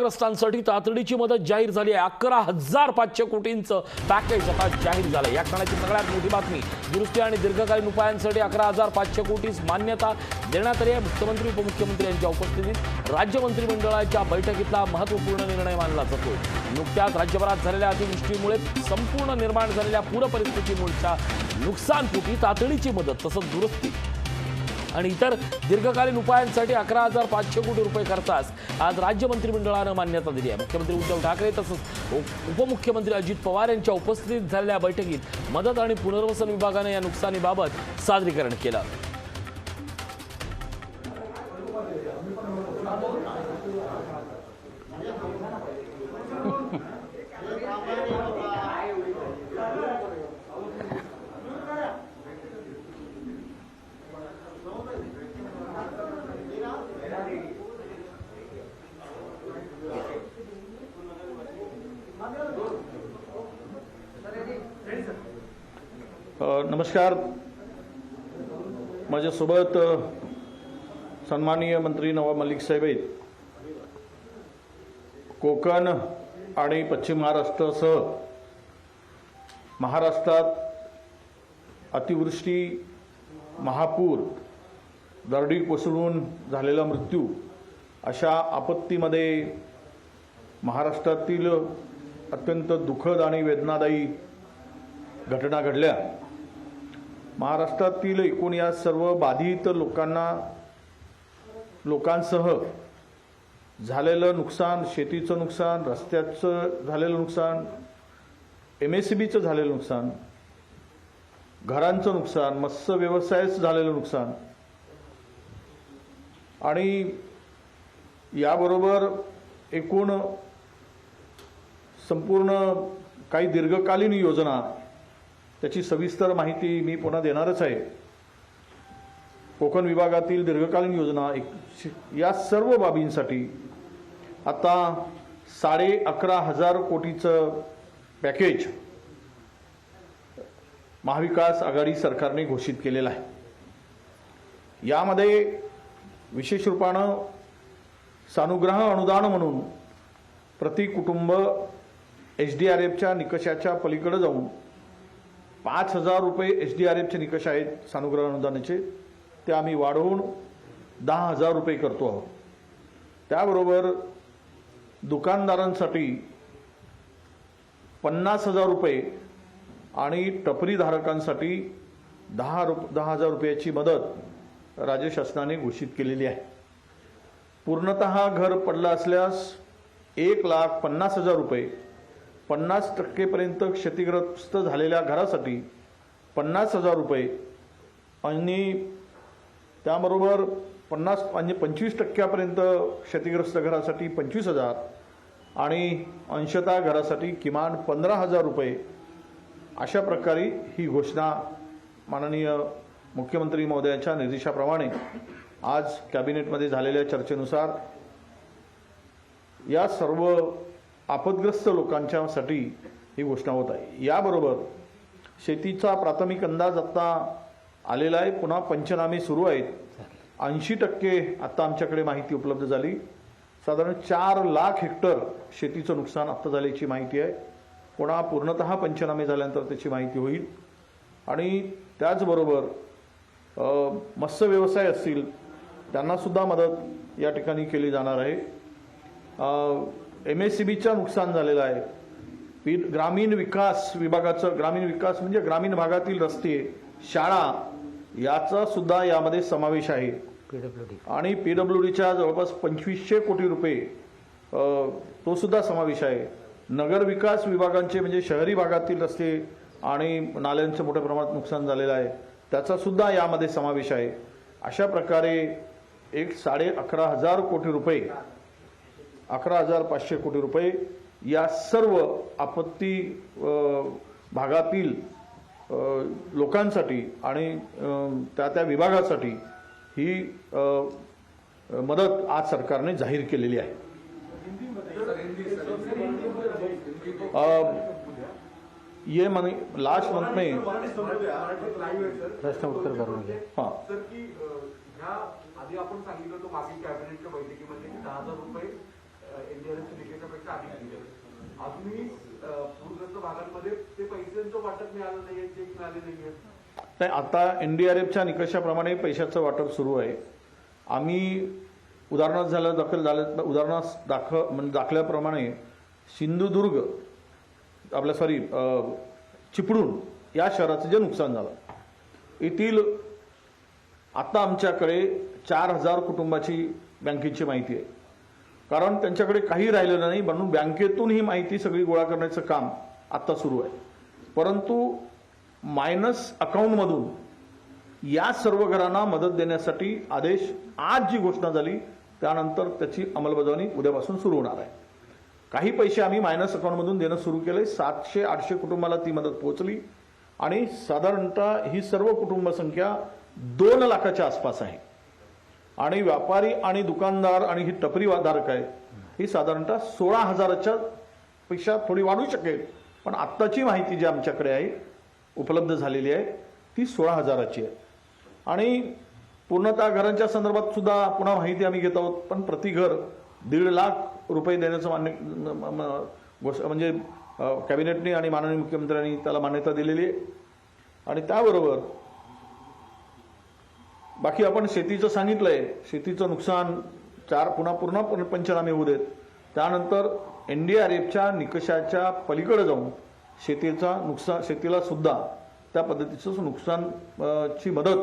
ग्रस्तांसाठी तातडीची मदत जाहीर झाली आहे। 11,500 कोटींचं पॅकेज आता जाहीर झालं। या क्षणाची सगळ्यात मोठी बातमी, दुरुस्ती आणि दीर्घकालीन उपायांसाठी 11,500 कोटीस मान्यता देण्यात आली आहे। मुख्यमंत्री उपमुख्यमंत्री यांच्या उपस्थितीत राज्य मंत्रिमंडळाच्या बैठकीतला महत्त्वपूर्ण निर्णय मानला जातो। नुकत्याच राज्यभरात झालेल्या अतिवृष्टीमुळे संपूर्ण निर्माण झालेल्या पूर परिस्थितीमुळच्या नुकसानपोटी तातडीची मदत तसंच दुरुस्ती आणि इतर दीर्घकालीन उपायांसाठी 11,500 कोटी रुपये खर्चास आज राज्य मंत्रिमंडळानं मान्यता दिली आहे। मुख्यमंत्री उद्धव ठाकरे तसंच उपमुख्यमंत्री अजित पवार यांच्या उपस्थितीत झालेल्या बैठकीत मदत आणि पुनर्वसन विभागाने या नुकसानीबाबत सादरीकरण केलं। नमस्कार, माझ्यासोबत सन्माननीय मंत्री नवाब मलिक साहेब आहेत। कोकण आणि पश्चिम महाराष्ट्रासह महाराष्ट्रात अतिवृष्टी, महापूर, दरडी कोसळून झालेला मृत्यू अशा आपत्तीमध्ये महाराष्ट्रातील अत्यंत दुःखद आणि वेदनादायी घटना घडल्या। महाराष्ट्रातील एकूण या सर्व बाधित लोकांसह झालेलं नुकसान, शेतीचं नुकसान, रस्त्याचं झालेलं नुकसान, MSCBचं झालेलं नुकसान, घरांचं नुकसान, मत्स्य व्यवसायाचं झालेलं नुकसान आणि याबरोबर एकूण संपूर्ण काही दीर्घकालीन योजना, त्याची सविस्तर माहिती मी पुन्हा देणारच आहे। कोकण विभागातील दीर्घकालीन योजना या सर्व बाबींसाठी आता 11,500 कोटीचं पॅकेज महाविकास आघाडी सरकारने घोषित केलेलं आहे। यामध्ये विशेष रूपानं सानुग्रह अनुदान म्हणून प्रति कुटुंब SDRFच्या निकषाच्या पलीकडे जाऊन 5,000 रुपये SDRFचे निकष आहेत सानुग्रह अनुदानाचे, ते आम्ही वाढवून 10,000 रुपये करतो आहोत। त्याबरोबर दुकानदारांसाठी 50,000 रुपये आणि टपरी धारकांसाठी 10,000 रुपयाची मदत राज्य शासनाने घोषित केलेली आहे। पूर्णतः घर पडलं असल्यास 1,50,000 रुपये, 50% पर्यंत क्षतिग्रस्त झालेल्या घरासाठी 50,000 रुपये आणि त्याबरोबर 25% पर्यंत क्षतिग्रस्त घरासाठी 25,000 आणि अंशतः घरासाठी किमान 15,000 रुपये अशा प्रकारे ही घोषणा माननीय मुख्यमंत्री महोदयांच्या निर्देशाप्रमाणे आज कॅबिनेटमध्ये झालेल्या चर्चेनुसार या सर्व आपदग्रस्त लोकांच्यासाठी ही घोषणा होत आहे। याबरोबर शेतीचा प्राथमिक अंदाज आता आलेला आहे, पुन्हा पंचनामे सुरू आहेत। 80% आता आमच्याकडे माहिती उपलब्ध झाली, साधारण 4 लाख हेक्टर शेतीचं नुकसान आता झाल्याची माहिती आहे। पुन्हा पूर्णतः पंचनामे झाल्यानंतर त्याची माहिती होईल आणि त्याचबरोबर मत्स्य व्यवसाय असतील त्यांना सुद्धा मदत या ठिकाणी केली जाणार आहे। MSCBचं नुकसान झालेलं आहे। ग्रामीण विकास विभागाचं, ग्रामीण विकास म्हणजे ग्रामीण भागातील रस्ते, शाळा याचा सुद्धा यामध्ये समावेश आहे। आणि PWDच्या जवळपास 2,500 कोटी रुपये तो सुद्धा समावेश आहे। नगर विकास विभागांचे म्हणजे शहरी भागातील रस्ते आणि नाल्यांचं मोठ्या प्रमाणात नुकसान झालेलं आहे, त्याचा सुद्धा यामध्ये समावेश आहे। अशा प्रकारे 11,500 कोटी रुपये, 11,500 कोटी रुपये या सर्व आपत्ती भागातील लोकांसाठी आणि त्या विभागासाठी ही मदत आज सरकारने जाहीर केलेली आहे। ये लास्ट मंथ में प्रश्न उत्तर करून घ्या। हाँ सर की ह्या आधी आपण सांगितलं तो मासिक कॅबिनेटच्या बैठकीमध्ये की 10,000 रुपये एनडीआरएफच्या निकषापेक्षा अधिक दिले. अजूनही पूरग्रस्त भागांमध्ये ते पैशांचं वाटप मिळालं नाहीये, चेक मिळाले नाहीये. नाही, आता एनडीआरएफच्या निकषाप्रमाणे पैशाचं वाटप सुरू आहे. आम्ही उदाहरणार्थ दाखल्याप्रमाणे सिंधुदुर्ग चिपळूण या शहराचं जे नुकसान झालं येथील आता आमच्याकडे 4,000 कुटुंबाची बँकेची माहिती आहे. कारण त्यांच्याकडे काही राहिलेलं नाही म्हणून बँकेतून ही माहिती सगळी गोळा करण्याचं काम आता सुरू आहे. परंतु मायनस अकाउंटमधून या सर्व घरांना मदत देण्यासाठी आदेश आज जी घोषणा झाली त्यानंतर त्याची अंमलबजावणी उद्यापासून सुरू होणार आहे. काही पैसे आम्ही मायनस अकाउंटमधून देणं सुरू केले. 700-800 कुटुंबाला ती मदत पोहोचली आणि साधारणतः ही सर्व कुटुंब संख्या 2 लाखाच्या आसपास आहे. आणि व्यापारी आणि दुकानदार आणि ही टपरीधारक आहे ही साधारणतः 16,000च्या पेक्षा थोडी वाढू शकेल. पण आत्ताची माहिती जी आमच्याकडे आहे उपलब्ध झालेली आहे ती 16,000ची आहे. आणि पूर्णतः घरांच्या संदर्भात सुद्धा पुन्हा माहिती आम्ही घेत आहोत. पण प्रति घर 1.5 लाख रुपये देण्याचं म्हणजे कॅबिनेटने आणि माननीय मुख्यमंत्र्यांनी त्याला मान्यता दिलेली आहे. आणि त्याबरोबर बाकी आपण शेतीचं सांगितलंय. शेतीचं नुकसान पुन्हा पंचनामे होऊ देत. त्यानंतर एनडीआरएफच्या निकषाच्या पलीकडे जाऊन शेतीला सुद्धा त्या पद्धतीचं नुकसानची मदत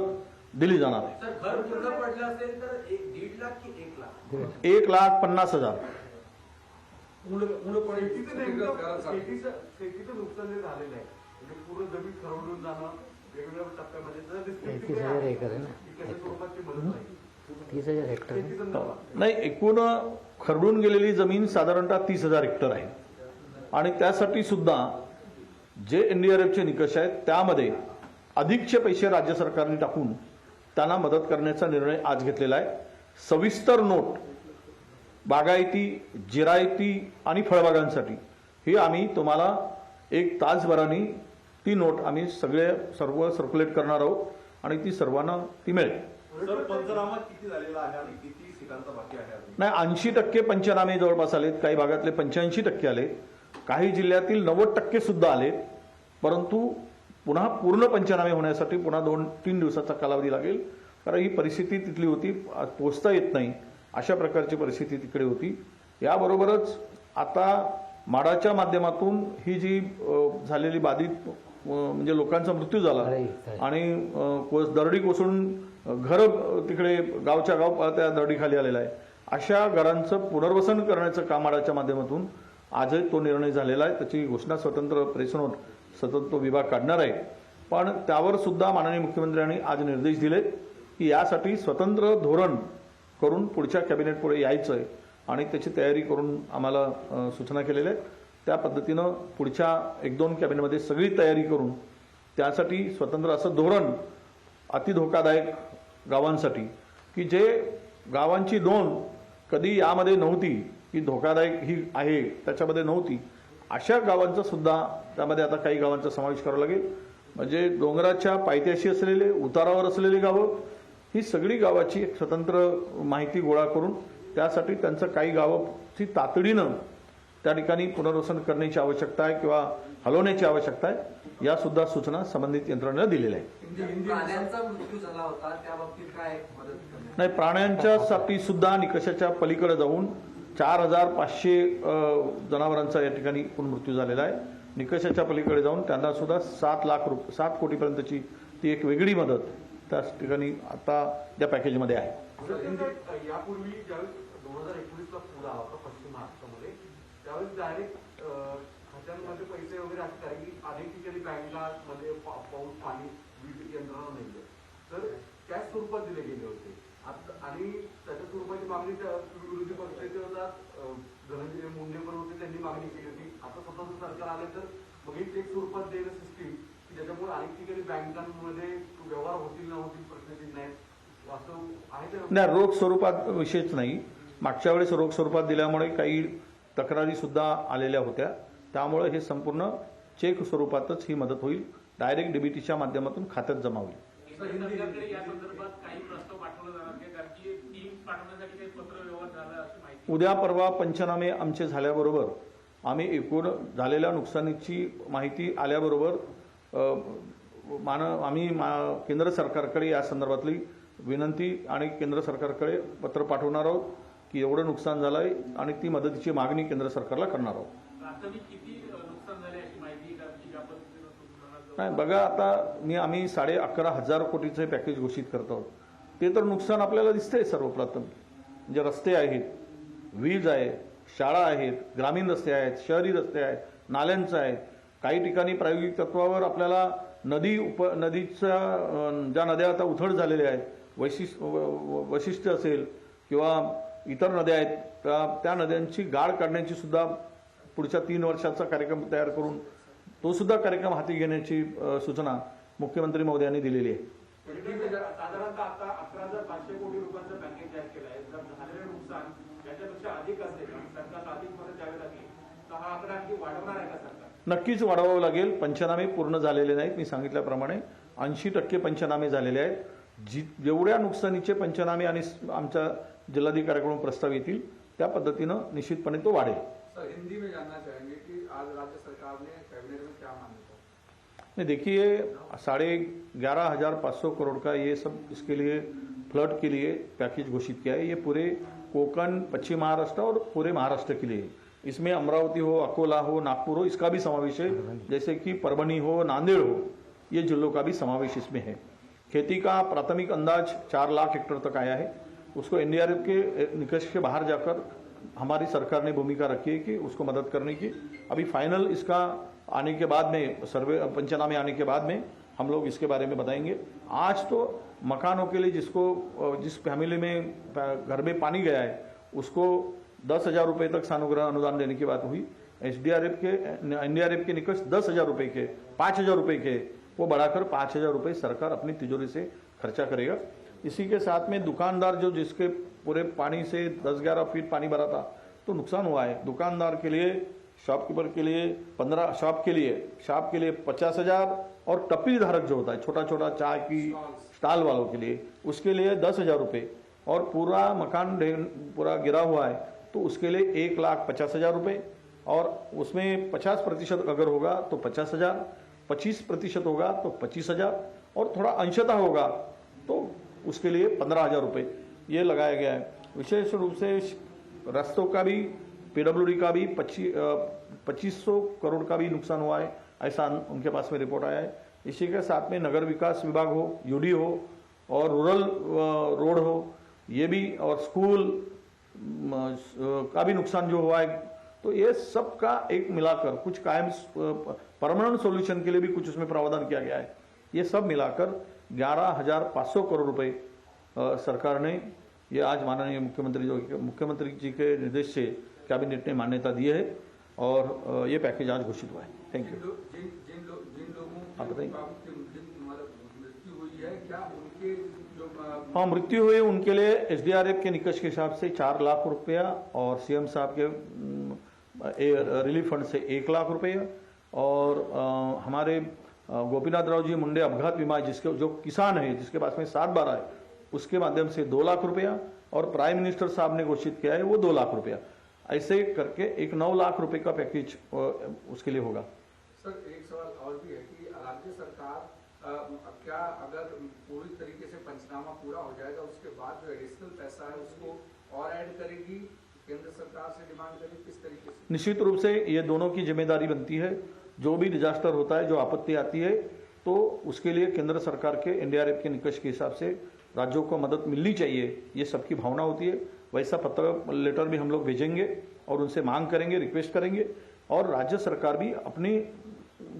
दिली जाणार आहे. सर, घर पूर्ण पडलं असेल तर 1.5 लाख की 1 लाख? 1,50,000. शेतीचं नुकसान जे झालेलं आहे म्हणजे पूर्ण जमीन खरवडून जाणं वेगवेगळ्या टप्प्यामध्ये 30,000 एकर आहे ना. कशा स्वरूपाची मदत नाही. 30,000 हेक्टर नाही, एकूण खरडून गेलेली जमीन साधारणतः 30,000 हेक्टर आहे. आणि त्यासाठी सुद्धा जे एनडीआरएफचे निकष आहेत त्यामध्ये अधिकचे पैसे राज्य सरकारने टाकून त्यांना मदत करण्याचा निर्णय आज घेतलेला आहे. सविस्तर नोट बागायती, जिरायती आणि फळबागांसाठी ही आम्ही तुम्हाला 1 तासभराने ती नोट आम्ही सर्व सर्क्युलेट करणार आहोत आणि ती सर्वांना ती मिळेल. सर, पंचनामा किती झालेला आहे आणि किती ठिकाणचा बाकी आहे? नाही, 80% पंचनामे जवळपास आलेत. काही भागातले 85% आले. काही जिल्ह्यातील 90% सुद्धा आले. परंतु पुन्हा पूर्ण पंचनामे होण्यासाठी पुन्हा 2-3 दिवसाचा कालावधी लागेल. कारण ही परिस्थिती तिथली होती, पोचता येत नाही अशा प्रकारची परिस्थिती तिकडे होती. याबरोबरच आता माडाच्या माध्यमातून ही जी झालेली बाधित म्हणजे लोकांचा मृत्यू झाला आणि दरडी कोसळून घर तिकडे गावच्या गाव त्या दरडीखाली आलेला आहे. अशा घरांचं पुनर्वसन करण्याचं काम माडाच्या माध्यमातून आजही तो निर्णय झालेला आहे. त्याची घोषणा स्वतंत्र प्रेस नोट स्वतंत्र विभाग काढणार आहे. पण त्यावर सुद्धा माननीय मुख्यमंत्र्यांनी आज निर्देश दिलेत की यासाठी स्वतंत्र धोरण करून पुढच्या कॅबिनेट पुढे यायचं आहे आणि त्याची तयारी करून आम्हाला सूचना केलेल्या आहेत. त्या पद्धतीनं पुढच्या 1-2 कॅबिनेटमध्ये सगळी तयारी करून त्यासाठी स्वतंत्र असं धोरण अति धोकादायक गावांसाठी की जे गावांची नोंद कधी यामध्ये नव्हती की धोकादायक ही आहे त्याच्यामध्ये नव्हती अशा गावांचा सुद्धा त्यामध्ये आता काही गावांचा समावेश करावा लागेल. म्हणजे डोंगराच्या पायथ्याशी असलेले, उतारावर असलेली गावं ही सगळी गावाची एक स्वतंत्र माहिती गोळा करून त्यासाठी त्यांचं काही गावाची तातडीनं त्या ठिकाणी पुनर्वसन करण्याची आवश्यकता आहे किंवा हलवण्याची आवश्यकता आहे. या सुद्धा सूचना संबंधित यंत्रणेला दिलेल्या आहेत. प्राण्यांचा मृत्यू झाला होता त्या बाबतीत काय मदत? नाही, प्राण्यांच्यासाठी सुद्धा निकषाच्या पलीकडे जाऊन 4,500 जनावरांचा या ठिकाणी एकूण मृत्यू झालेला आहे. निकषाच्या पलीकडे जाऊन त्यांना सुद्धा 7 कोटीपर्यंतची ती एक वेगळी मदत त्या ठिकाणी आता त्या पॅकेजमध्ये आहे. यापूर्वी ज्यावेळेस 2019ला पूर आला होता पश्चिम महाराष्ट्रामध्ये त्यावेळेस डायरेक्ट खात्यांमध्ये पैसे वगैरे असतात कारण की अनेक ठिकाणी बँकांमध्ये पाऊस पाणी वीज यंत्रणा नाही तर त्याच स्वरूपात दिले गेले होते. आणि त्याच्या स्वरूपाची मागणी विरोधी पक्षाचे धनंजय मुंडे पण होते त्यांनी मागणी केली होती. आता स्वतःचं सरकार आलं तर मग ही चेक स्वरूपात देणं सिस्टीम की ज्याच्यामुळे अनेक ठिकाणी बँकांमध्ये व्यवहार होतील ना होतील प्रश्न नाही असं आहे. नाही, रोख स्वरूपात विषयच नाही. मागच्या वेळेस रोख स्वरूपात दिल्यामुळे काही तक्रारी सुद्धा आलेल्या होत्या. त्यामुळे हे संपूर्ण चेक स्वरूपातच ही मदत होईल. डायरेक्ट डीबीटीच्या माध्यमातून खात्यात जमा होईल. या संदर्भात काही प्रस्ताव पाठवला जाणार कारण की टीम पाठवण्यासाठी काही पत्र व्यवहार झाला अशी माहिती उद्या परवा पंचनामे आमचे झाल्याबरोबर आम्ही एकूण झालेल्या नुकसानीची माहिती आल्याबरोबर आम्ही केंद्र सरकारकडे या संदर्भातली विनंती आणि केंद्र सरकारकडे पत्र पाठवणार आहोत की एवढं नुकसान झालं आहे आणि ती मदतीची मागणी केंद्र सरकारला करणार आहोत. प्राथमिक किती नुकसान झाले अशी माहिती का ज्या पद्धतीनं तुम्ही म्हणाल? नाही बघा, आता आम्ही 11,500 कोटीचं पॅकेज घोषित करत आहोत. ते तर नुकसान आपल्याला दिसतंय सर्वप्रथम. म्हणजे रस्ते आहेत, वीज आहे, शाळा आहेत, ग्रामीण रस्ते आहेत, शहरी रस्ते आहेत, नाल्यांचं आहे. काही ठिकाणी प्रायोगिक तत्वावर आपल्याला नदीच्या ज्या नद्या आता उथळ झालेल्या आहेत, वैशिष्ट्य असेल किंवा इतर नद्या आहेत त्या नद्यांची गाळ काढण्याची सुद्धा पुढच्या 3 वर्षाचा कार्यक्रम तयार करून तो सुद्धा कार्यक्रम हाती घेण्याची सूचना मुख्यमंत्री महोदयांनी दिलेली आहे. साधारणतः आता 11,500 कोटी रुपयांचं पॅकेज जाहीर केलं आहे. जर झालेलं नुकसान याच्यापेक्षा अधिक असेल आणि सरकारला अधिक मदत द्यावी लागेल तर हा आकडा आणखी वाढवणार आहे का सरकार? नक्कीच वाढवावं लागेल. पंचनामे पूर्ण झालेले नाहीत. मी सांगितल्याप्रमाणे 80% पंचनामे झालेले आहेत. जेवढ्या नुकसानीचे पंचनामे आणि आमच्या जिल्हाधिकाऱ्याकडून प्रस्ताव येतील त्या पद्धतीनं निश्चितपणे तो वाढेल. सर, हिंदी में जानना चाहेंगे कि आज राज्य सरकार ने कैबिनेट में क्या मान्यता? नहीं, देखिए 11,500 करोड़ का ये सब इसके लिए फ्लड के लिए पैकेज घोषित किया है. ये पूरे कोकण, पश्चिम महाराष्ट्र और पूरे महाराष्ट्र के लिए. इसमें अमरावती हो, अकोला हो, नागपुर हो, इसका भी समावेश है. जैसे कि परभनी हो, नांदेड़ हो, ये जिलों का भी समावेश इसमें है. खेती का प्राथमिक अंदाज 4 लाख हेक्टेयर तक आया है. उसको एनडीआरएफ के निकष के बाहर जाकर हमारी सरकार ने भूमिका रखी है कि उसको मदद करने की. अभी फाइनल इसका आने के बाद में सर्वे पंचनामे आने के बाद में हम लोग इसके बारे में बताएंगे. आज तो मकानों के लिए जिस फैमिली में घर में पानी गया है उसको 10,000 रुपये तक सानुग्रह अनुदान देने की बात हुई. एनडीआरएफ के निकष 10,000 रुपये के, 5,000 रुपये के, वो बढ़ाकर 5,000 रुपये सरकार अपनी तिजोरी से खर्चा करेगा. इसी के साथ में दुकानदार जो जिसके पूरे पानी से 10-11 फीट पानी भरा था तो नुकसान हुआ है, दुकानदार के लिए, शॉपकीपर के लिए 15, शॉप के लिए 50,000 और टपरी धारक जो होता है छोटा छोटा चाय की स्टॉल वालों के लिए उसके लिए 10,000 रुपये और पूरा मकान पूरा गिरा हुआ है तो उसके लिए 1,50,000 रुपये और उसमें 50% अगर होगा तो 50,000, 25% होगा तो 25,000 और थोड़ा अंशतः होगा तो उसके लिए 15,000 रुपये ये लगाया गया है. विशेष रूप से रास्तों का भी, पीडब्ल्यूडी का भी 2500 करोड़ का भी नुकसान हुआ है, ऐसा उनके पास में रिपोर्ट आया है. इसी के साथ में नगर विकास विभाग हो, यूडी हो और रूरल रोड हो, ये भी, और स्कूल का भी नुकसान जो हुआ है. तो ये सब का एक मिलाकर कुछ कायम परमानेंट सॉल्यूशन के लिए भी कुछ उसमें प्रावधान किया गया है. ये सब मिलाकर 11,500 करोड़ रुपए सरकार ने, ये आज माननीय मुख्यमंत्री जी के निर्देश से कैबिनेट ने मान्यता दी है और ये पैकेज आज घोषित हुआ है. Thank you. जिन लोगों आप बताइए. मृत्यु हुई है, क्या उनके जो हाँ, मृत्यु हुई उनके लिए एसडीआरएफ के निकष के हिसाब से 4 लाख रुपया और सीएम साहब के रिलीफ फंड से 1 लाख रुपये और हमारे गोपीनाथ राव जी मुंडे अपघात बीमा जिसके जो किसान है जिसके पास में 7/12 है उसके माध्यम से 2 लाख रुपया और प्राइम मिनिस्टर साहब ने घोषित किया है वो 2 लाख रुपया. ऐसे करके एक 9 लाख रुपए का पैकेज उसके लिए होगा. सर, एक सवाल और भी है कि राज्य सरकार क्या अगर पूरी तरीके से पंचनामा पूरा हो जाएगा उसके बाद जो एडिशनल पैसा है उसको और ऐड करेगी, केंद्र सरकार से डिमांड करेगी, किस तरीके से? निश्चित रूप से ये दोनों की जिम्मेदारी बनती है. जो भी डिजास्टर होता है, जो आपत्ति आती है तो उसके लिए केंद्र सरकार के एनडीआरएफ के निकष के हिसाब से राज्यों को मदद मिलनी चाहिए, ये सबकी भावना होती है. वैसा पत्र लेटर भी हम लोग भेजेंगे और उनसे मांग करेंगे, रिक्वेस्ट करेंगे और राज्य सरकार भी अपनी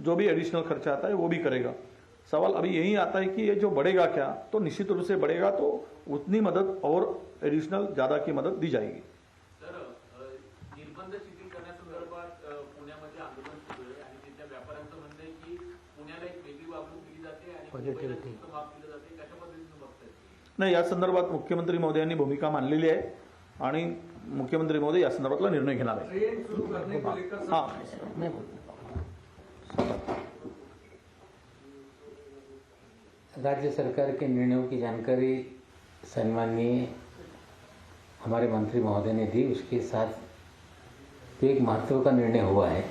जो भी एडिशनल खर्चा आता है वो भी करेगा. सवाल अभी यही आता है कि ये जो बढ़ेगा क्या, तो निश्चित रूप से बढ़ेगा तो उतनी मदद और एडिशनल ज़्यादा की मदद दी जाएगी. सर, निर्बंध शिथिल करण्यासंदर्भात पुण्यामध्ये आंदोलन सुरू आहे आणि तिथल्या व्यापाऱ्यांचं म्हणणं आहे की पुण्याला एक वेगळी वागणूक दिली जाते आणि Positivity. माफ दिलं जाते. कशा पद्धतीने बघताय? नाही, या संदर्भात मुख्यमंत्री महोदयांनी भूमिका मांडलेली आहे आणि मुख्यमंत्री महोदय या संदर्भातला निर्णय घेणार आहे. ट्रेन शुरू करने को लेकर हाँ, मैं राज्य सरकार के निर्णयों की जानकारी सम्माननीय हमारे मंत्री महोदय ने दी, उसके साथ तो एक महत्व का निर्णय हुआ है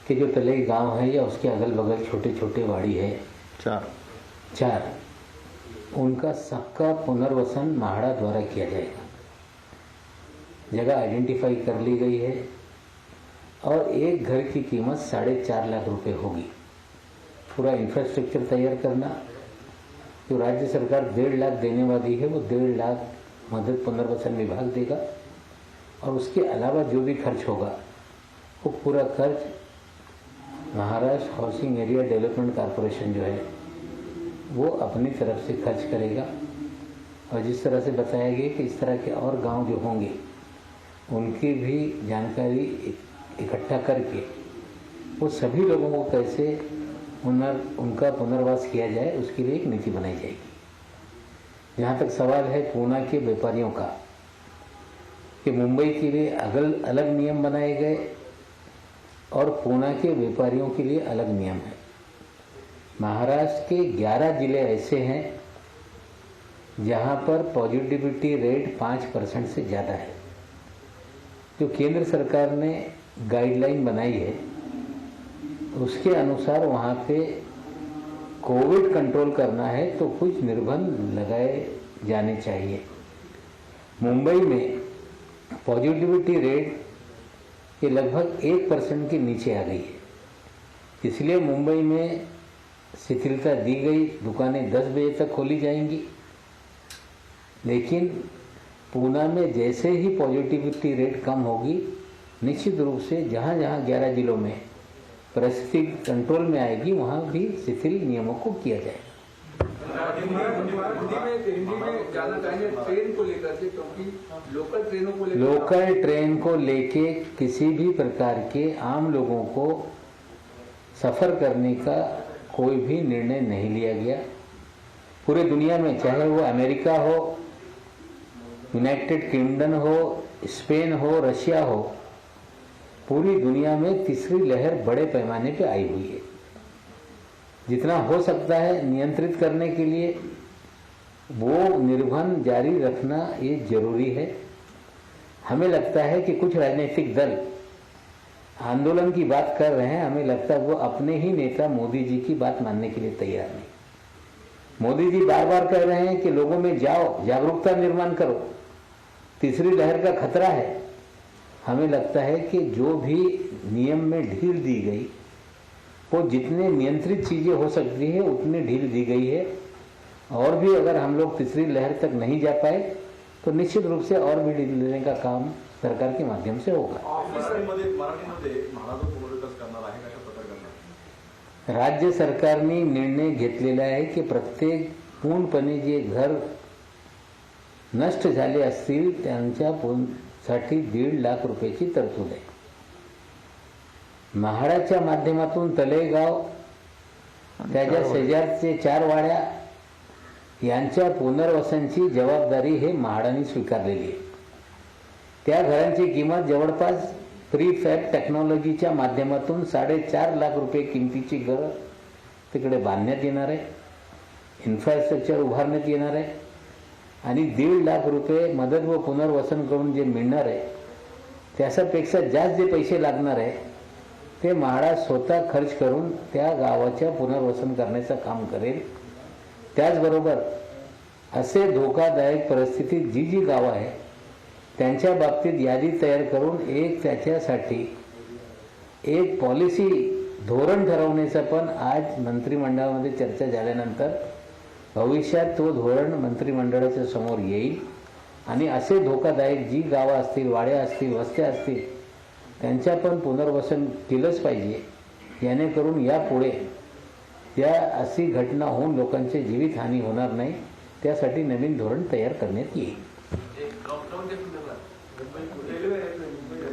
कि जो तलई गांव है या उसके अगल बगल छोटे छोटे वाड़ी है 4, उनका सबका पुनर्वसन म्हाडा द्वारा किया जाएगा। जगह आइडेंटिफाई कर ली गई है और एक घर की कीमत 4.5 लाख रुपए होगी। पूरा इंफ्रास्ट्रक्चर तैयार करना, जो राज्य सरकार 1.5 लाख देने वाली है वो 1.5 लाख मदद पुनर्वसन विभाग देगा और उसके अलावा जो भी खर्च होगा वो पूरा खर्च Maharashtra housing area development corporation जो है वो अपनी तरफ से खर्च करेगा। और जिस तरह से बताया गया कि इस तरह के और गांव जो होंगे उनकी भी जानकारी इकट्ठा करके वो सभी लोगों को कैसे उनका पुनर्वास किया जाए उसके लिए एक नीति बनाई जाएगी। जहाँ तक सवाल है पूना के व्यापारियों का कि मुंबई के लिए अलग नियम बनाए गए और पूना के व्यापारियों के लिए अलग नियम है। महाराष्ट्र के 11 जिले ऐसे हैं जहाँ पर पॉजिटिविटी रेट 5% से ज़्यादा है। जो केंद्र सरकार ने गाइडलाइन बनाई है उसके अनुसार वहाँ पे कोविड कंट्रोल करना है तो कुछ निर्बंध लगाए जाने चाहिए। मुंबई में पॉजिटिविटी रेट ये लगभग 1% के नीचे आ गई है, इसलिए मुंबई में शिथिलता दी गई। दुकानें 10 बजे तक खोली जाएंगी, लेकिन पूना में जैसे ही पॉजिटिविटी रेट कम होगी निश्चित रूप से जहाँ जहाँ 11 जिलों में परिस्थिति कंट्रोल में आएगी वहाँ भी शिथिल नियमों को किया जाएगा। हिंदी में जाना चाहिए ट्रेन को लेकर के, क्योंकि लोकल ट्रेन को लेके किसी भी प्रकार के आम लोगों को सफ़र करने का कोई भी निर्णय नहीं लिया गया। पूरे दुनिया में चाहे वो अमेरिका हो, यूनाइटेड किंगडम हो, स्पेन हो, रशिया हो, पूरी दुनिया में तीसरी लहर बड़े पैमाने पे आई हुई है। जितना हो सकता है नियंत्रित करने के लिए वो निर्बंध जारी रखना ये जरूरी है। हमें लगता है कि कुछ राजनीतिक दल आंदोलन की बात कर रहे हैं, हमें लगता है वो अपने ही नेता मोदी जी की बात मानने के लिए तैयार नहीं। मोदी जी बार बार कह रहे हैं कि लोगों में जाओ, जागरूकता निर्माण करो, तीसरी लहर का खतरा है। हमें लगता है कि जो भी नियम में ढील दी गई वो जितने नियंत्रित चीजें हो सकती है उतनी ढील दी गई है। और भी अगर हम लोग तीसरी लहर तक नहीं जा पाए तो निश्चित रूप से और भी ढील देने का काम सरकार के माध्यम से होगा। राज्य सरकारने निर्णय घेतलेला आहे की प्रत्येक पूर्णपणे जे घर नष्ट झाले असतील त्यांच्या साठी 1.5 लाख रुपयाची तरतूद आहे। म्हाडाच्या माध्यमातून तळेगाव त्याच्या शेजारचे 4 वाड्या यांच्या पुनर्वसनाची जबाबदारी हे म्हाडाने स्वीकारलेली आहे। त्या घरांची किंमत जवळपास प्रीफॅब टेक्नॉलॉजीच्या माध्यमातून 4.5 लाख रुपये किमतीची घर तिकडे बांधण्यात येणार आहे, इन्फ्रास्ट्रक्चर उभारण्यात येणार आहे आणि 1.5 लाख रुपये मदत व पुनर्वसन करून जे मिळणार आहे त्यापेक्षा जास्त जे पैसे लागणार आहे ते म्हाडा स्वतः खर्च करून त्या गावाच्या पुनर्वसन करण्याचं काम करेल। त्याचबरोबर असे धोकादायक परिस्थितीत जी गावं आहे त्यांच्या बाबतीत यादी तयार करून त्याच्यासाठी एक पॉलिसी धोरण ठरवण्याचा पण आज मंत्रिमंडळामध्ये चर्चा झाल्यानंतर भविष्यात तो धोरण मंत्रिमंडळाच्या समोर येईल आणि असे धोकादायक जी गावं असतील, वाड्या असतील, वस्त्या असतील त्यांच्या पण पुनर्वसन केलंच पाहिजे, जेणेकरून यापुढे त्या अशी घटना होऊन लोकांचे जीवितहानी होणार नाही, त्यासाठी नवीन धोरण तयार करण्यात येईल।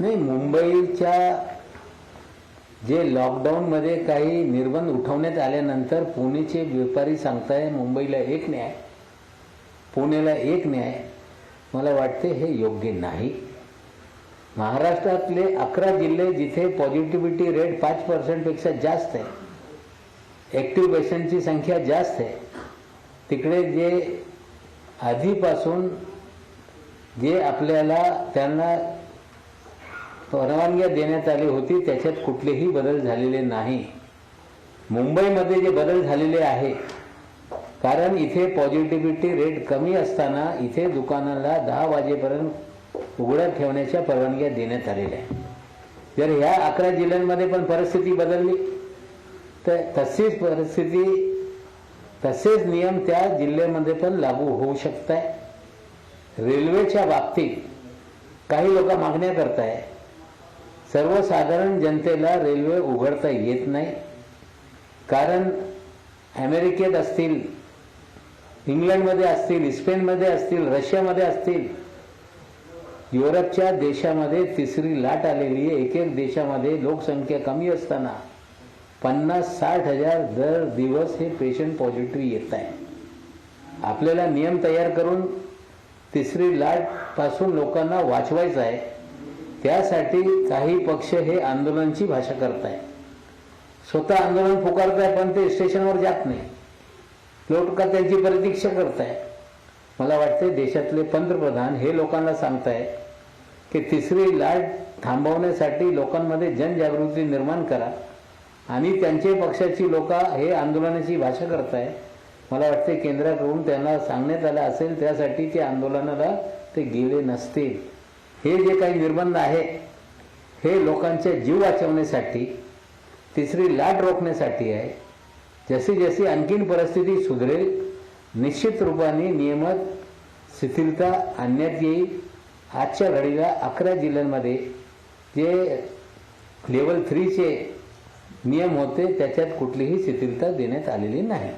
नाही, मुंबईच्या जे लॉकडाऊन मध्ये काही निर्बंध उठवण्यात आल्यानंतर पुणेचे व्यापारी सांगताय मुंबईला एक न्याय, पुणेला एक न्याय, मला वाटते हे योग्य नाही। महाराष्ट्रातले 11 जिल्हे जिथे पॉझिटिव्हिटी रेट 5% पेक्षा जास्त आहे, ऍक्टिव्ह पेशंटची संख्या जास्त आहे, तिकडे जे आधीपासून जे आपल्याला त्यांना परवानगी देण्यात आली होती त्याच्यात कुठलेही बदल झालेले नाही. मुंबईमध्ये जे बदल झालेले आहे, कारण इथे पॉझिटिव्हिटी रेट कमी असताना इथे दुकानाला 10 वाजेपर्यंत उघड्या ठेवण्याच्या परवानग्या देण्यात आलेल्या आहे. जर ह्या 11 जिल्ह्यांमध्ये पण परिस्थिती बदलली तर तशीच परिस्थिती, तसेच नियम त्या जिल्ह्यामध्ये पण लागू होऊ शकत आहे. रेल्वेच्या बाबतीत काही लोक मागण्या करताय. सर्वसाधारण जनतेला रेल्वे उघडता येत नाही, कारण अमेरिकेत असतील, इंग्लंडमध्ये असतील, स्पेनमध्ये असतील, रशियामध्ये असतील, युरोपच्या देशामध्ये तिसरी लाट आलेली आहे. एक देशामध्ये लोकसंख्या कमी असताना 50-60 हजार दर दिवस हे पेशंट पॉझिटिव्ह येत आहे. आपल्याला नियम तयार करून तिसरी लाट पासून लोकांना वाचवायचं आहे. त्यासाठी काही पक्ष हे आंदोलनाची भाषा करताय, स्वतः आंदोलन पुकारताय, पण ते स्टेशनवर जात नाही. लोक त्यांची प्रतीक्षा करताय. मला वाटते देशातले पंतप्रधान हे लोकांना सांगताय की तिसरी लाट थांबवण्यासाठी लोकांमध्ये जनजागृती निर्माण करा, आणि त्यांचे पक्षाची लोक हे आंदोलनाची भाषा करताय. मला वाटते केंद्राकडून त्यांना सांगण्यात आलं असेल, त्यासाठी ते आंदोलनाला ते गेले नसतील. हे जे काही निर्बंध आहे हे लोकांचे जीव वाचवण्यासाठी, तिसरी लाट रोखण्यासाठी आहे. जशी जशी आणखीन परिस्थिती सुधरेल निश्चित रूपाने नियमात शिथिलता आणण्यात येईल. आजच्या घडीला 11 जिल्ह्यांमध्ये जे लेवल 3 चे नियम होते त्याच्यात कुठलीही शिथिलता देण्यात आलेली नाही.